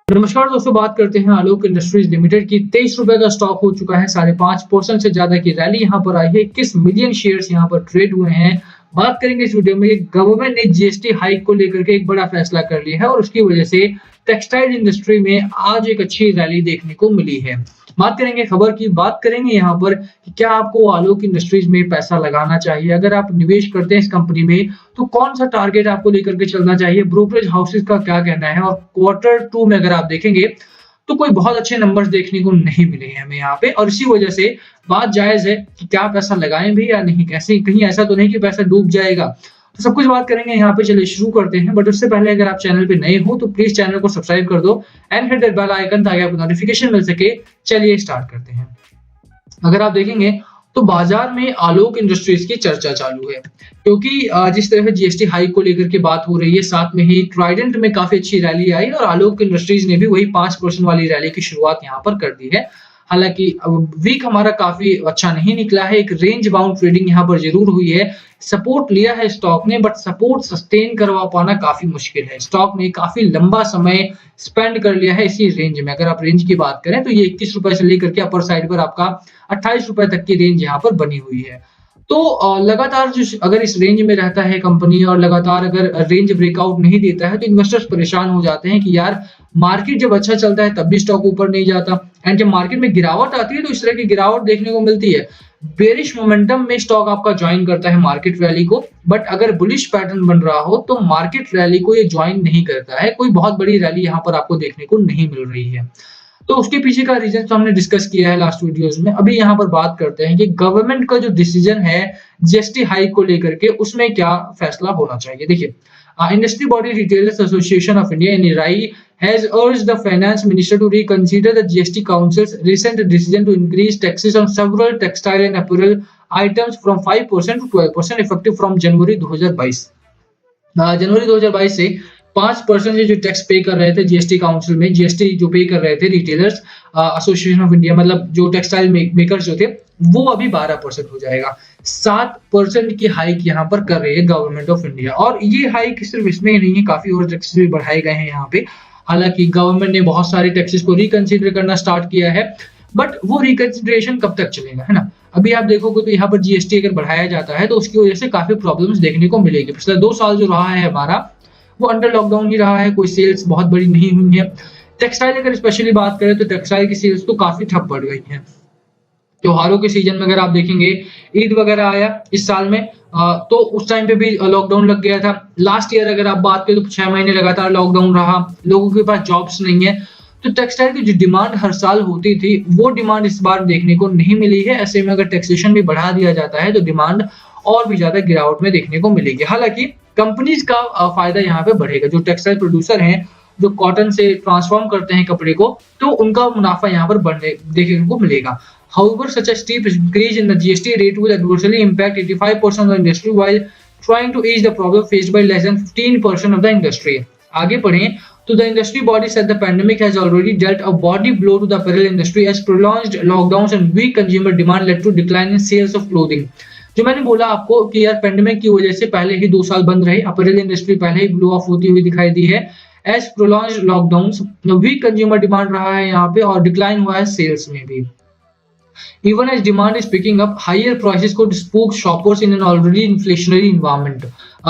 नमस्कार दोस्तों, बात करते हैं आलोक इंडस्ट्रीज लिमिटेड की। 23 रुपए का स्टॉक हो चुका है, 5.5% से ज्यादा की रैली यहाँ पर आई है। 21 मिलियन शेयर्स यहाँ पर ट्रेड हुए हैं। बात करेंगे इस वीडियो में, गवर्नमेंट ने जीएसटी हाइक को लेकर के एक बड़ा फैसला कर लिया है और उसकी वजह से टेक्सटाइल इंडस्ट्री में आज एक अच्छी रैली देखने को मिली है। बात करेंगे खबर की, बात करेंगे यहाँ पर कि क्या आपको आलोक इंडस्ट्रीज में पैसा लगाना चाहिए। अगर आप निवेश करते हैं इस कंपनी में तो कौन सा टारगेट आपको लेकर के चलना चाहिए, ब्रोकरेज हाउसेस का क्या कहना है। और क्वार्टर 2 में अगर आप देखेंगे तो कोई बहुत अच्छे नंबर्स देखने को नहीं मिले हैं हमें यहाँ पे, और इसी वजह से बात जायज है कि क्या पैसा लगाएं भी या नहीं। कैसे कहीं ऐसा तो नहीं कि पैसा डूब जाएगा, तो सब कुछ बात करेंगे यहाँ पे। चलिए शुरू करते हैं, बट उससे पहले अगर आप चैनल पे नए हो तो प्लीज चैनल को सब्सक्राइब कर दो and hit that bell icon ताकि आपको नोटिफिकेशन मिल सके। चलिए स्टार्ट करते हैं। अगर आप देखेंगे तो बाजार में आलोक इंडस्ट्रीज की चर्चा चालू है, क्योंकि जिस तरह से जीएसटी हाइक को लेकर के बात हो रही है, साथ में ही ट्राइडेंट में काफी अच्छी रैली आई और आलोक इंडस्ट्रीज ने भी वही 5% वाली रैली की शुरुआत यहाँ पर कर दी है। हालांकि वीक हमारा काफी अच्छा नहीं निकला है, एक रेंज बाउंड ट्रेडिंग यहाँ पर जरूर हुई है। सपोर्ट लिया है स्टॉक ने, बट सपोर्ट सस्टेन करवा पाना काफी मुश्किल है। स्टॉक ने काफी लंबा समय स्पेंड कर लिया है इसी रेंज में। अगर आप रेंज की बात करें तो ये 21 रुपए से लेकर के अपर साइड पर आपका 28 रुपए तक की रेंज यहाँ पर बनी हुई है। तो लगातार जो अगर इस रेंज में रहता है कंपनी और लगातार अगर रेंज ब्रेकआउट नहीं देता है तो इन्वेस्टर्स परेशान हो जाते हैं कि यार मार्केट जब अच्छा चलता है तब भी स्टॉक ऊपर नहीं जाता, एंड जब मार्केट में गिरावट आती है तो इस तरह की गिरावट देखने को मिलती है। बेरिश मोमेंटम में स्टॉक आपका ज्वाइन करता है मार्केट रैली को, बट अगर बुलिश पैटर्न बन रहा हो तो मार्केट रैली को ये ज्वाइन नहीं करता है। कोई बहुत बड़ी रैली यहाँ पर आपको देखने को नहीं मिल रही है। तो उसके पीछे का रीजन तो हमने डिस्कस किया है लास्ट वीडियोस में। अभी यहाँ पर बात करते हैं कि गवर्नमेंट का जो डिसीजन है जीएसटी हाइक को लेकर के, उसमें क्या फैसला होना चाहिए। देखिए, industry body retailers association of India (IRAI) has urged the finance minister to reconsider the GST Council's recent decision to increase taxes on several textile and apparel items from 5% to 12% effective from जनवरी 2022। जनवरी 2022 से 5% जो tax पे कर रहे थे GST council में, GST जो पे कर रहे थे रिटेलर्स एसोसिएशन ऑफ इंडिया, मतलब जो टेक्सटाइल मेकर्स जो थे, वो अभी 12% हो जाएगा। 7% की हाइक यहाँ पर कर रही है गवर्नमेंट ऑफ इंडिया। और ये हाइक सिर्फ इसमें ही नहीं है, काफी और टैक्सेस भी बढ़ाए गए हैं यहाँ पे। हालांकि गवर्नमेंट ने बहुत सारे टैक्सेस को रिकंसीडर करना स्टार्ट किया है, बट वो रिकंसिडरेशन कब तक चलेगा, है ना। अभी आप देखोगे तो यहाँ पर जीएसटी अगर बढ़ाया जाता है तो उसकी वजह से काफी प्रॉब्लम्स देखने को मिलेगी। पिछले 2 साल जो रहा है हमारा, वो अंडर लॉकडाउन ही रहा है, कोई सेल्स बहुत बड़ी नहीं हुई है। टेक्सटाइल अगर स्पेशली बात करें तो टेक्सटाइल की सेल्स तो काफी ठप पड़ गई है। त्योहारों के सीजन में अगर आप देखेंगे, ईद वगैरह आया इस साल में, तो उस टाइम पे भी लॉकडाउन लग गया था। लास्ट ईयर अगर आप बात करें तो 6 महीने लगातार लॉकडाउन रहा, लोगों के पास जॉब्स नहीं है, तो टेक्सटाइल की जो डिमांड हर साल होती थी वो डिमांड इस बार देखने को नहीं मिली है। ऐसे में अगर टैक्सेशन भी बढ़ा दिया जाता है तो डिमांड और भी ज्यादा गिरावट में देखने को मिलेगी। हालांकि कंपनीज का फायदा यहाँ पे बढ़ेगा। जो टेक्सटाइल प्रोड्यूसर हैं, जो कॉटन से ट्रांसफॉर्म करते हैं कपड़े को, तो उनका मुनाफा यहाँ पर बढ़ने देखने को मिलेगा। However, such a steep increase in the GST rate will adversely impact 85% of the industry while trying to ease the problem faced by less than 15% of the industry. आगे पढ़ें तो the industry body said the pandemic has already dealt a body blow to the apparel industry as prolonged lockdowns and weak consumer demand led to decline in sales of clothing. जो मैंने बोला आपको कि यार pandemic की वजह से पहले ही 2 साल बंद रही, अपरेल इंडस्ट्री पहले ही ब्लो ऑफ होती हुई दिखाई दी है। As prolonged lockdowns, weak consumer demand रहा है यहाँ पे और डिक्लाइन हुआ है सेल्स में भी। Even as demand is picking up, higher prices could spook shoppers in an already inflationary environment.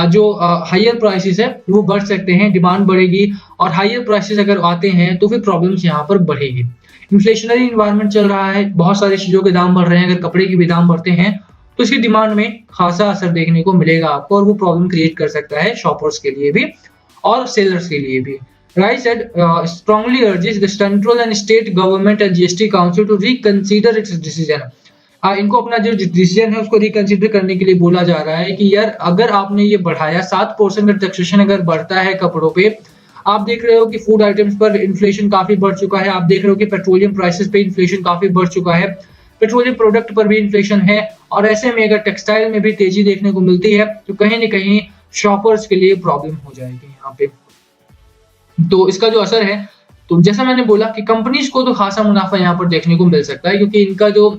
जो हायर प्राइसेस है वो बढ़ सकते हैं, डिमांड बढ़ेगी, और हायर प्राइसेस अगर आते हैं तो फिर प्रॉब्लम्स यहाँ पर बढ़ेगी। इन्फ्लेशनरी इन्वायरमेंट चल रहा है, बहुत सारी चीजों के दाम बढ़ रहे हैं। अगर कपड़े के भी दाम बढ़ते हैं तो इसकी डिमांड में खासा असर देखने को मिलेगा आपको, और वो प्रॉब्लम क्रिएट कर सकता है शॉपर्स के लिए भी और सेलर्स के लिए भी। RAI said strongly urges the central and state government and GST Council to reconsider its decision. इनको अपना जो डिसीजन है उसको रिकंसिडर करने के लिए बोला जा रहा है कि यार अगर आपने ये बढ़ाया, 7% का टैक्सेशन अगर बढ़ता है कपड़ों पे, आप देख रहे हो कि फूड आइटम्स पर इन्फ्लेशन काफी बढ़ चुका है, आप देख रहे हो कि पेट्रोलियम प्राइसेस पे इन्फ्लेशन काफी बढ़ चुका है, पेट्रोलियम प्रोडक्ट पर भी इन्फ्लेशन है, और ऐसे में अगर टेक्सटाइल में भी तेजी देखने को मिलती है तो कहीं ना कहीं शॉपर्स के लिए प्रॉब्लम हो जाएगी यहाँ पे। तो इसका जो असर है, तो जैसा मैंने बोला कि कंपनीज को तो खासा मुनाफा यहाँ पर देखने को मिल सकता है, क्योंकि इनका जो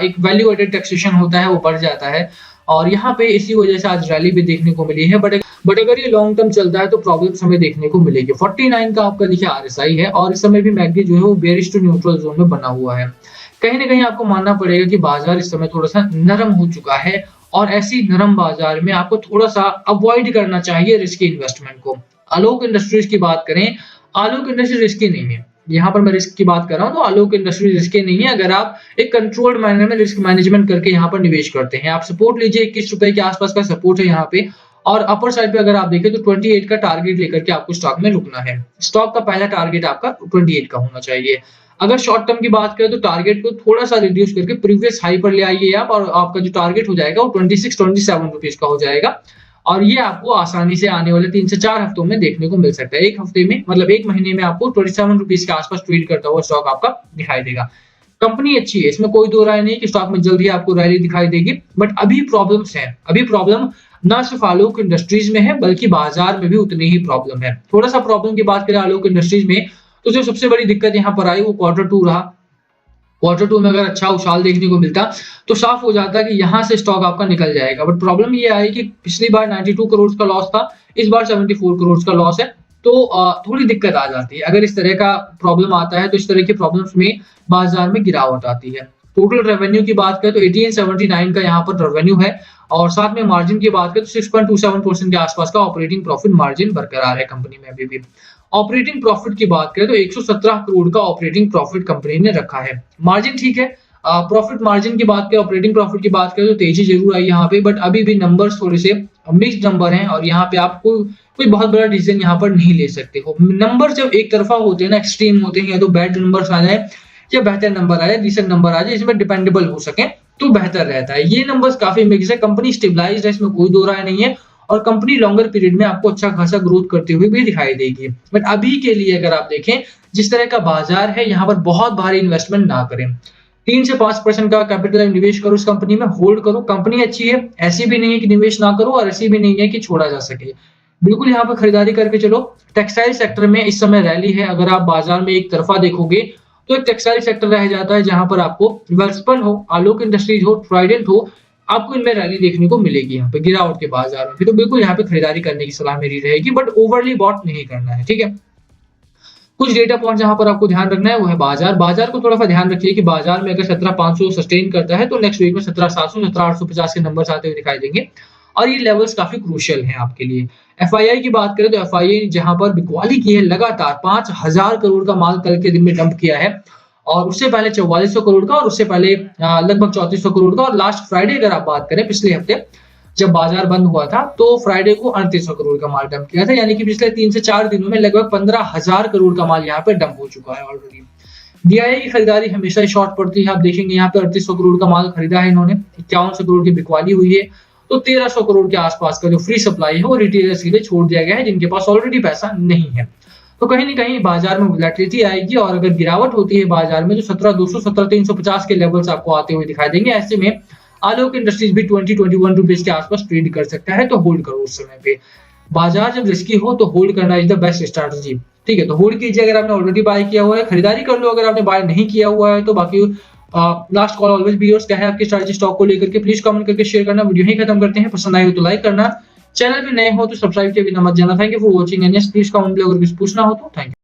एक वैल्यू एडेड टैक्सेशन होता है वो बढ़ जाता है, और यहाँ पे इसी वजह से आज रैली भी देखने को मिली है। बट अगर ये लॉन्ग टर्म चलता है तो प्रॉब्लम्स हमें देखने को मिलेगी। 49 का आपका देखिए आरएसआई है और इस समय भी मैकडी जो है वो बेयरिश टू न्यूट्रल जोन में बना हुआ है। कहीं ना कहीं आपको मानना पड़ेगा कि बाजार इस समय थोड़ा सा नरम हो चुका है और ऐसी नरम बाजार में आपको थोड़ा सा अवॉइड करना चाहिए रिस्की इन्वेस्टमेंट को। आलोक इंडस्ट्रीज की बात करें, आलोक इंडस्ट्री रिस्की नहीं है। यहाँ पर मैं रिस्क की बात कर रहा हूँ तो आलोक इंडस्ट्री रिस्की नहीं है अगर आप एक कंट्रोल्ड मैनर में रिस्क मैनेजमेंट करके यहाँ पर निवेश करते हैं। आप सपोर्ट लीजिए, 21 रुपए के आसपास का सपोर्ट है यहाँ पे और अपर साइड पे अगर आप देखें तो 28 का टारगेट लेकर के आपको स्टॉक में रुकना है। स्टॉक का पहला टारगेट आपका 28 का होना चाहिए। अगर शॉर्ट टर्म की बात करें तो टारगेट को थोड़ा सा रिड्यूस करके प्रीवियस हाई पर ले आइए आप और आपका जो टारगेट हो जाएगा वो 26-27 रुपीज का हो जाएगा और ये आपको आसानी से आने वाले 3 से 4 हफ्तों में देखने को मिल सकता है। एक हफ्ते में मतलब एक महीने में आपको 27 रुपीज के आसपास ट्रेड करता हुआ स्टॉक आपका दिखाई देगा। कंपनी अच्छी है, इसमें कोई दो राय नहीं कि स्टॉक में जल्दी आपको रैली दिखाई देगी, बट अभी प्रॉब्लम्स हैं। अभी प्रॉब्लम ना सिर्फ आलोक इंडस्ट्रीज में है बल्कि बाजार में भी उतनी ही प्रॉब्लम है। थोड़ा सा प्रॉब्लम की बात करें आलोक इंडस्ट्रीज में तो जो सबसे बड़ी दिक्कत यहाँ पर आई वो Q2 रहा। Q2 में अगर अच्छा उछाल देखने को मिलता तो साफ हो जाता कि यहाँ से स्टॉक आपका निकल जाएगा, बट प्रॉब्लम ये आई कि पिछली बार 92 करोड़ का लॉस था, इस बार 74 करोड़ का लॉस है तो थोड़ी दिक्कत आ जाती है। अगर इस तरह का प्रॉब्लम आता है तो इस तरह की प्रॉब्लम्स में बाजार में गिरावट आती है। टोटल रेवेन्यू की बात करें तो 1879 का यहाँ पर रेवेन्यू है और साथ में मार्जिन की बात करें तो 6.27% के आसपास का ऑपरेटिंग प्रॉफिट मार्जिन बरकरार है कंपनी में अभी भी। ऑपरेटिंग प्रॉफिट की बात करें तो 117 करोड़ का ऑपरेटिंग प्रॉफिट कंपनी ने रखा है। मार्जिन ठीक है, प्रॉफिट मार्जिन की बात करें, ऑपरेटिंग प्रॉफिट की बात करें तो तेजी जरूर आई यहाँ पे, बट अभी भी नंबर्स थोड़े से मिक्स्ड नंबर हैं और यहाँ पे आपको कोई बहुत बड़ा डिसीजन यहाँ पर नहीं ले सकते हो। नंबर जब एक तरफा होते हैं ना, एक्सट्रीम होते हैं, या तो बैड नंबर्स आ जाए या बेहतर नंबर आ जाए, डिसेंट नंबर आ जाए, इसमें डिपेंडेबल हो सके तो बेहतर रहता है। ये नंबर्स काफी मिक्स है, कंपनी स्टेबलाइज्ड है, इसमें कोई दो राय नहीं है और कंपनी लॉन्गर पीरियड में आपको अच्छा खासा ग्रोथ करते हुए भी दिखाई देगी। बट अभी के लिए अगर आप देखें जिस तरह का बाजार है यहाँ पर बहुत भारी इन्वेस्टमेंट ना करें। 3 से 5% का कैपिटल निवेश करो, उस कंपनी में होल्ड करो। कंपनी अच्छी है, ऐसी भी नहीं है कि निवेश ना करो और ऐसी भी नहीं है कि छोड़ा जा सके। बिल्कुल यहाँ पर खरीदारी करके चलो। टेक्सटाइल सेक्टर में इस समय रैली है, अगर आप बाजार में एक तरफा देखोगे तो एक टेक्सटाइल सेक्टर रह जाता है जहां पर आपको वेल्सपन हो, आलोक इंडस्ट्रीज हो, ट्राइडेंट हो, आपको इनमें रैली देखने को मिलेगी यहाँ पे गिरावट के बाजार में। तो बिल्कुल यहाँ पे खरीदारी करने की सलाह मेरी रहेगी, बट ओवरली बॉट नहीं करना है, ठीक है। कुछ डेटा पॉइंट जहां पर आपको ध्यान रखना है वो है बाजार को थोड़ा सा ध्यान रखिए कि बाजार में अगर 17,500 सस्टेन करता है तो नेक्स्ट वीक में 17,700 17,850 के नंबर्स आते हुए दिखाई देंगे और ये लेवल्स काफी क्रूशियल हैं आपके लिए। एफआईआई की बात करें तो एफआईआई जहां पर बिकवाली की है लगातार, 5,000 करोड़ का माल कल के दिन में डंप किया है और उससे पहले 4400 करोड़ का और उससे पहले लगभग 3400 करोड़ का और लास्ट फ्राइडे अगर आप बात करें पिछले हफ्ते जब बाजार बंद हुआ था तो फ्राइडे को 3800 करोड़ का माल डंप किया था, यानी कि पिछले 3 से 4 दिनों में लगभग 15,000 करोड़ का माल यहाँ पे डंप हो चुका है ऑलरेडी। डीआईआई की खरीदारी हमेशा ही शॉर्ट पड़ती है, आप देखेंगे यहाँ पे 3800 करोड़ का माल खरीदा है इन्होंने, 5100 करोड़ की बिकवाली हुई है, तो 1300 करोड़ के आसपास का जो फ्री सप्लाई है वो रिटेलर्स के लिए छोड़ दिया गया है जिनके पास ऑलरेडी पैसा नहीं है। तो कहीं ना कहीं बाजार में वोलेटिलिटी आएगी और अगर गिरावट होती है बाजार में तो 17,200 17,350 के लेवल्स आपको आते हुए दिखाई देंगे। ऐसे में आलोक इंडस्ट्रीज भी 20-21 रुपीज के आसपास ट्रेड कर सकता है, तो होल्ड करो उस समय पे। बाजार जब रिस्की हो तो होल्ड करना इज द बेस्ट स्ट्रेटजी, ठीक है। तो होल्ड कीजिए अगर आपने ऑलरेडी बाय किया हुआ है, खरीदारी कर लो अगर आपने बाय नहीं किया हुआ है तो। बाकी last call always be yours, क्या है आपकी स्ट्रेटजी स्टॉक को लेकर के, प्लीज कमेंट करके शेयर करना। वीडियो ही खत्म करते हैं, पसंद आई हो तो लाइक करना, चैनल पे नए हो तो सब्सक्राइब किए बिना मत जाना। Thank you for watching and yes please comment अगर कुछ पूछना हो तो। Thank you.